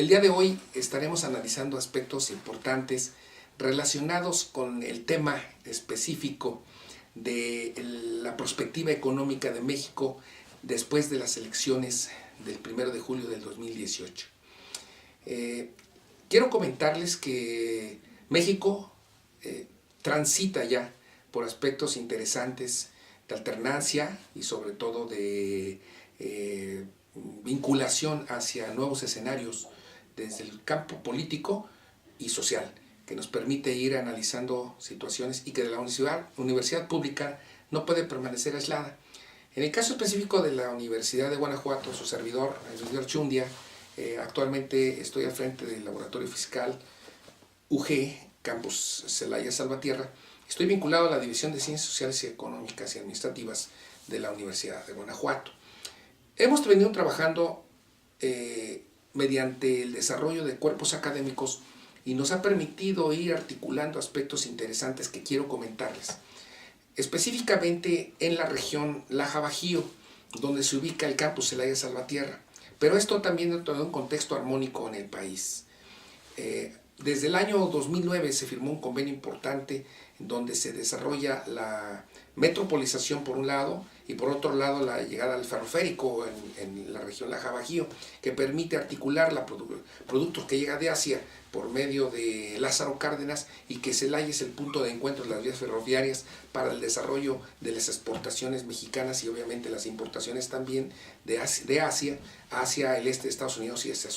El día de hoy estaremos analizando aspectos importantes relacionados con el tema específico de la perspectiva económica de México después de las elecciones del 1 de julio del 2018. Quiero comentarles que México transita ya por aspectos interesantes de alternancia y sobre todo de vinculación hacia nuevos escenarios desde el campo político y social, que nos permite ir analizando situaciones y que la universidad pública no puede permanecer aislada. En el caso específico de la Universidad de Guanajuato, su servidor, Luis Garchundia, actualmente estoy al frente del Laboratorio Fiscal UG, Campus Celaya Salvatierra. Estoy vinculado a la División de Ciencias Sociales y Económicas y Administrativas de la Universidad de Guanajuato. Hemos venido trabajando mediante el desarrollo de cuerpos académicos y nos ha permitido ir articulando aspectos interesantes que quiero comentarles. Específicamente en la región Laja-Bajío, donde se ubica el campus Celaya Salvatierra, pero esto también dentro de un contexto armónico en el país. Desde el año 2009 se firmó un convenio importante donde se desarrolla la metropolización por un lado y por otro lado la llegada al ferroférico en la región Laja-Bajío, que permite articular productos que llegan de Asia por medio de Lázaro Cárdenas, y que Celaya es el punto de encuentro de las vías ferroviarias para el desarrollo de las exportaciones mexicanas y obviamente las importaciones también de Asia hacia el este de Estados Unidos y hacia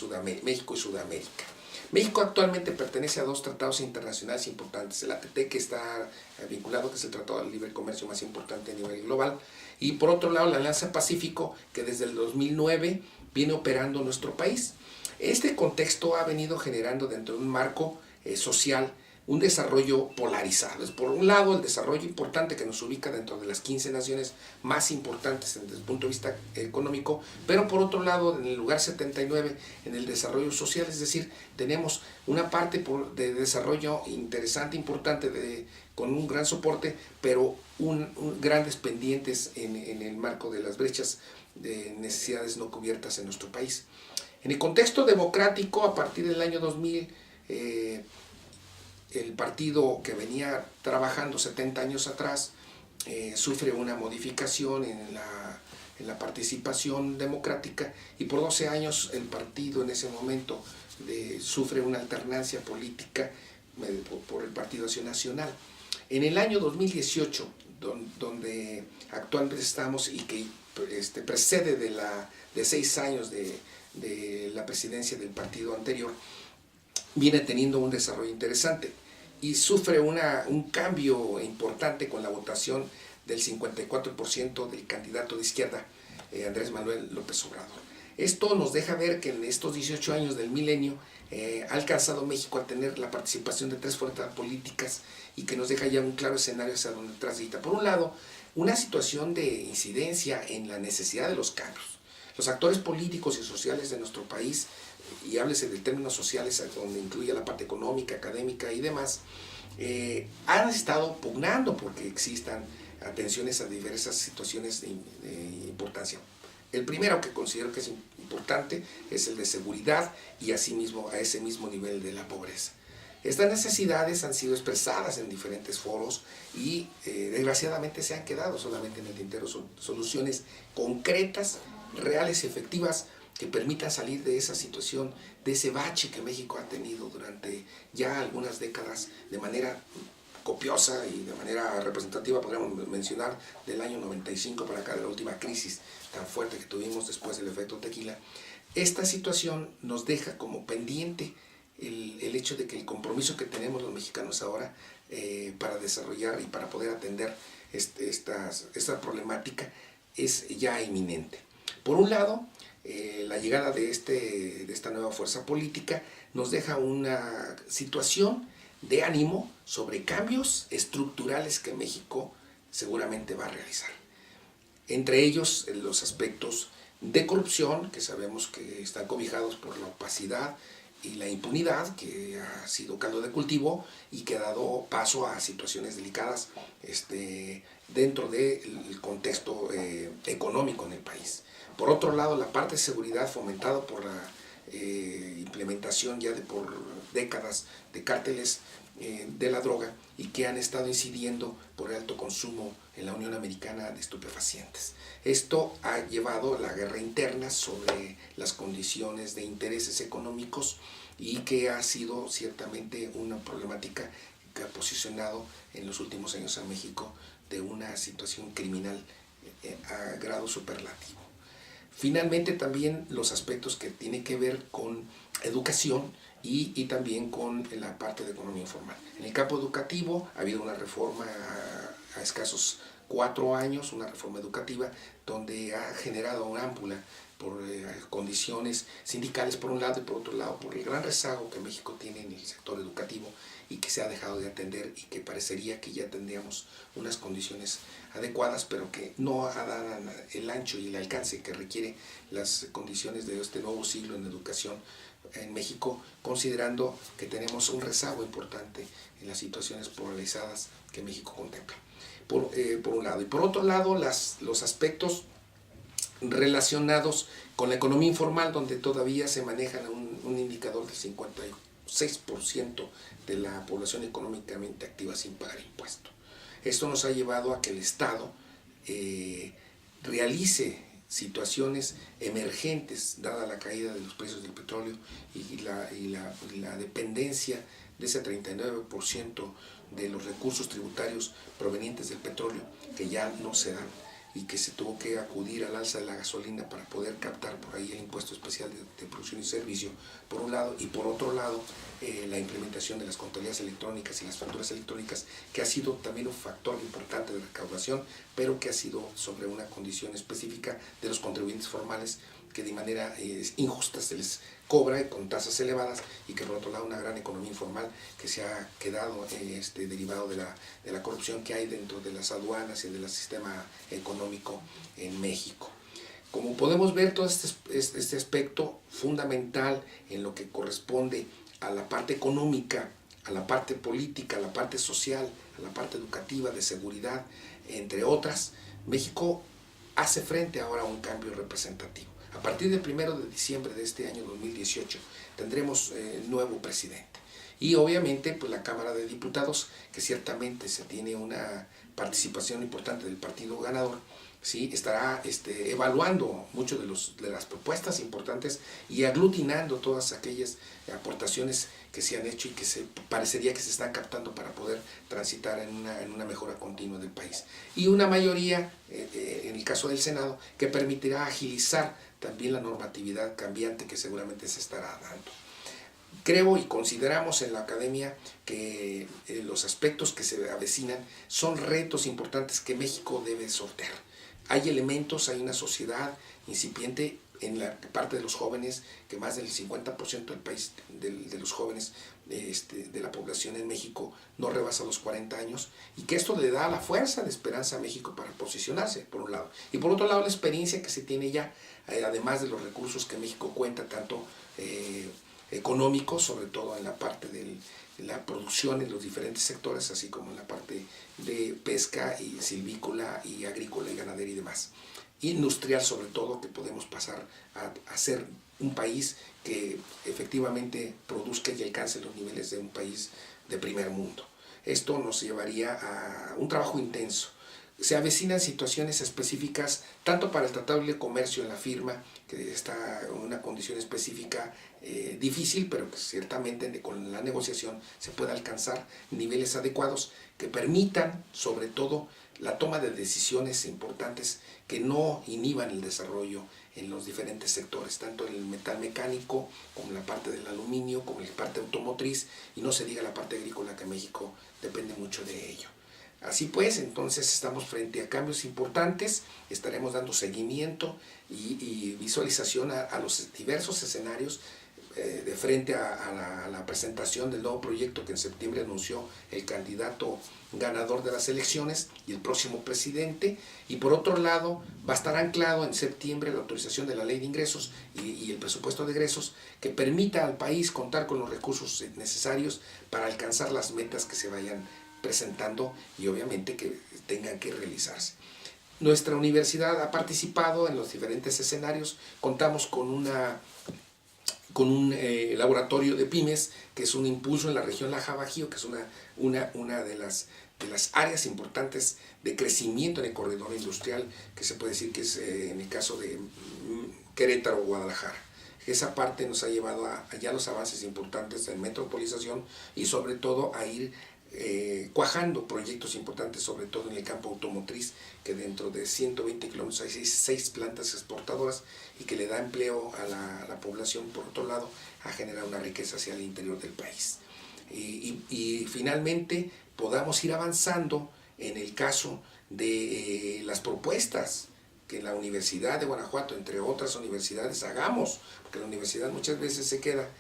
México y Sudamérica. México actualmente pertenece a dos tratados internacionales importantes: el ATT, que está vinculado, que es el Tratado de Libre Comercio más importante a nivel global, y por otro lado la Alianza Pacífico, que desde el 2009 viene operando nuestro país. Este contexto ha venido generando dentro de un marco social un desarrollo polarizado. Es por un lado el desarrollo importante que nos ubica dentro de las 15 naciones más importantes desde el punto de vista económico, pero por otro lado en el lugar 79 en el desarrollo social, es decir, tenemos una parte de desarrollo interesante, importante, con un gran soporte, pero grandes pendientes en el marco de las brechas de necesidades no cubiertas en nuestro país. En el contexto democrático, a partir del año 2000, el partido que venía trabajando 70 años atrás sufre una modificación en la participación democrática, y por 12 años el partido en ese momento sufre una alternancia política por el Partido Acción Nacional. En el año 2018, donde actualmente estamos y que precede de 6 años de la presidencia del partido anterior, viene teniendo un desarrollo interesante y sufre un cambio importante con la votación del 54% del candidato de izquierda, Andrés Manuel López Obrador. Esto nos deja ver que en estos 18 años del milenio ha alcanzado México a tener la participación de 3 fuerzas políticas, y que nos deja ya un claro escenario hacia donde transita. Por un lado, una situación de incidencia en la necesidad de los cambios. Los actores políticos y sociales de nuestro país, y háblese de términos sociales, donde incluye la parte económica, académica y demás, han estado pugnando porque existan atenciones a diversas situaciones de importancia. El primero que considero que es importante es el de seguridad, y asimismo a ese mismo nivel de la pobreza. Estas necesidades han sido expresadas en diferentes foros y desgraciadamente se han quedado solamente en el tintero. Soluciones concretas, reales y efectivas que permitan salir de esa situación, de ese bache que México ha tenido durante ya algunas décadas de manera copiosa y de manera representativa. Podríamos mencionar del año 95 para acá, de la última crisis tan fuerte que tuvimos después del efecto tequila. Esta situación nos deja como pendiente el hecho de que el compromiso que tenemos los mexicanos ahora para desarrollar y para poder atender esta problemática es ya inminente. Por un lado, la llegada de esta nueva fuerza política nos deja una situación de ánimo sobre cambios estructurales que México seguramente va a realizar. Entre ellos, los aspectos de corrupción, que sabemos que están cobijados por la opacidad y la impunidad, que ha sido caldo de cultivo y que ha dado paso a situaciones delicadas dentro del contexto económico en el país. Por otro lado, la parte de seguridad fomentada por implementación ya de por décadas de cárteles de la droga y que han estado incidiendo por el alto consumo en la Unión Americana de estupefacientes. Esto ha llevado a la guerra interna sobre las condiciones de intereses económicos y que ha sido ciertamente una problemática que ha posicionado en los últimos años a México de una situación criminal a grado superlativo. Finalmente también los aspectos que tienen que ver con educación y también con la parte de economía informal. En el campo educativo ha habido una reforma a escasos 4 años, una reforma educativa donde ha generado una ámpula por condiciones sindicales por un lado y por otro lado por el gran rezago que México tiene en el sector educativo y que se ha dejado de atender y que parecería que ya tendríamos unas condiciones adecuadas, pero que no dan el ancho y el alcance que requiere las condiciones de este nuevo siglo en educación en México, considerando que tenemos un rezago importante en las situaciones polarizadas que México contempla, por un lado. Y por otro lado, los aspectos relacionados con la economía informal, donde todavía se maneja un indicador del 56% de la población económicamente activa sin pagar impuestos. Esto nos ha llevado a que el Estado realice situaciones emergentes, dada la caída de los precios del petróleo y la dependencia de ese 39% de los recursos tributarios provenientes del petróleo que ya no se dan y que se tuvo que acudir al alza de la gasolina para poder captar por ahí el impuesto especial de producción y servicio, por un lado, y por otro lado, la implementación de las contabilidades electrónicas y las facturas electrónicas, que ha sido también un factor importante de recaudación, pero que ha sido sobre una condición específica de los contribuyentes formales, que de manera injusta se les cobra con tasas elevadas, y que por otro lado una gran economía informal que se ha quedado derivado de la corrupción que hay dentro de las aduanas y del sistema económico en México. Como podemos ver, todo este aspecto fundamental en lo que corresponde a la parte económica, a la parte política, a la parte social, a la parte educativa, de seguridad, entre otras, México hace frente ahora a un cambio representativo. A partir del 1 de diciembre de este año 2018 tendremos nuevo presidente. Y obviamente pues, la Cámara de Diputados, que ciertamente se tiene una participación importante del partido ganador, ¿sí? Estará evaluando muchas de las propuestas importantes y aglutinando todas aquellas aportaciones que se han hecho y que parecería que se están captando para poder transitar en una mejora continua del país. Y una mayoría, en el caso del Senado, que permitirá agilizar también la normatividad cambiante que seguramente se estará dando. Creo y consideramos en la academia que los aspectos que se avecinan son retos importantes que México debe sortear. Hay elementos, hay una sociedad incipiente en la parte de los jóvenes, que más del 50% del país, de los jóvenes de la población en México no rebasa los 40 años, y que esto le da la fuerza de esperanza a México para posicionarse, por un lado. Y por otro lado, la experiencia que se tiene ya, además de los recursos que México cuenta, tanto económicos, sobre todo en la parte de la producción en los diferentes sectores, así como en la parte de pesca y silvícola y agrícola y ganadera y demás. Industrial sobre todo, que podemos pasar a ser un país que efectivamente produzca y alcance los niveles de un país de primer mundo. Esto nos llevaría a un trabajo intenso. Se avecinan situaciones específicas tanto para el Tratado de Comercio en la firma, que está en una condición específica difícil, pero que ciertamente con la negociación se puede alcanzar niveles adecuados que permitan sobre todo la toma de decisiones importantes que no inhiban el desarrollo en los diferentes sectores, tanto en el metal mecánico, como en la parte del aluminio, como en la parte automotriz, y no se diga la parte agrícola, que México depende mucho de ello. Así pues, entonces estamos frente a cambios importantes, estaremos dando seguimiento y visualización a los diversos escenarios de frente a la presentación del nuevo proyecto que en septiembre anunció el candidato ganador de las elecciones y el próximo presidente. Y por otro lado, va a estar anclado en septiembre la autorización de la ley de ingresos y el presupuesto de egresos, que permita al país contar con los recursos necesarios para alcanzar las metas que se vayan presentando y obviamente que tengan que realizarse. Nuestra universidad ha participado en los diferentes escenarios, contamos con una con un laboratorio de pymes, que es un impulso en la región Laja-Bajío, que es una de las áreas importantes de crecimiento en el corredor industrial, que se puede decir que es en el caso de Querétaro o Guadalajara. Esa parte nos ha llevado a ya los avances importantes en metropolización y sobre todo a ir cuajando proyectos importantes, sobre todo en el campo automotriz, que dentro de 120 kilómetros hay 6 plantas exportadoras y que le da empleo a la población, por otro lado, a generar una riqueza hacia el interior del país. Y finalmente podamos ir avanzando en el caso de las propuestas que la Universidad de Guanajuato, entre otras universidades, hagamos, porque la universidad muchas veces se queda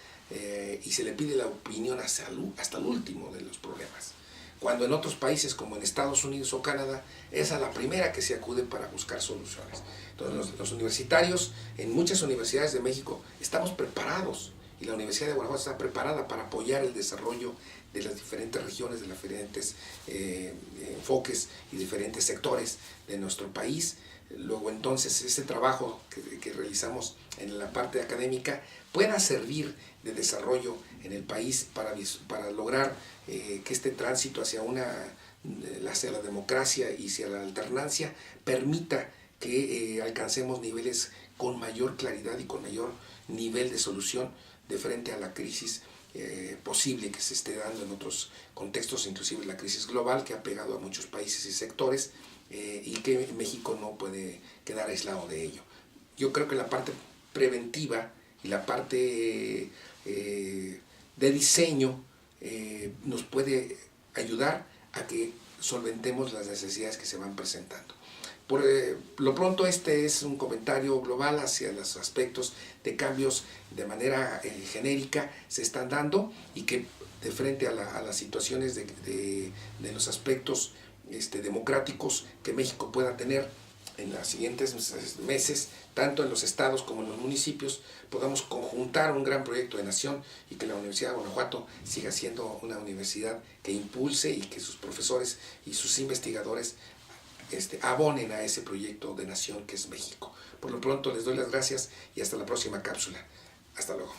y se le pide la opinión hasta el último de los problemas. Cuando en otros países como en Estados Unidos o Canadá, esa es la primera que se acude para buscar soluciones. Entonces los universitarios, en muchas universidades de México, estamos preparados y la Universidad de Guanajuato está preparada para apoyar el desarrollo de las diferentes regiones, de los diferentes enfoques y diferentes sectores de nuestro país. Luego entonces ese trabajo que realizamos en la parte académica pueda servir de desarrollo en el país para lograr que este tránsito hacia la democracia y hacia la alternancia permita que alcancemos niveles con mayor claridad y con mayor nivel de solución de frente a la crisis posible que se esté dando en otros contextos, inclusive la crisis global que ha pegado a muchos países y sectores y que México no puede quedar aislado de ello. Yo creo que la parte preventiva y la parte de diseño nos puede ayudar a que solventemos las necesidades que se van presentando. Por lo pronto este es un comentario global hacia los aspectos de cambios de manera genérica se están dando y que de frente a las situaciones de los aspectos democráticos que México pueda tener en los siguientes meses, tanto en los estados como en los municipios, podamos conjuntar un gran proyecto de nación y que la Universidad de Guanajuato siga siendo una universidad que impulse y que sus profesores y sus investigadores abonen a ese proyecto de nación que es México. Por lo pronto les doy las gracias y hasta la próxima cápsula. Hasta luego.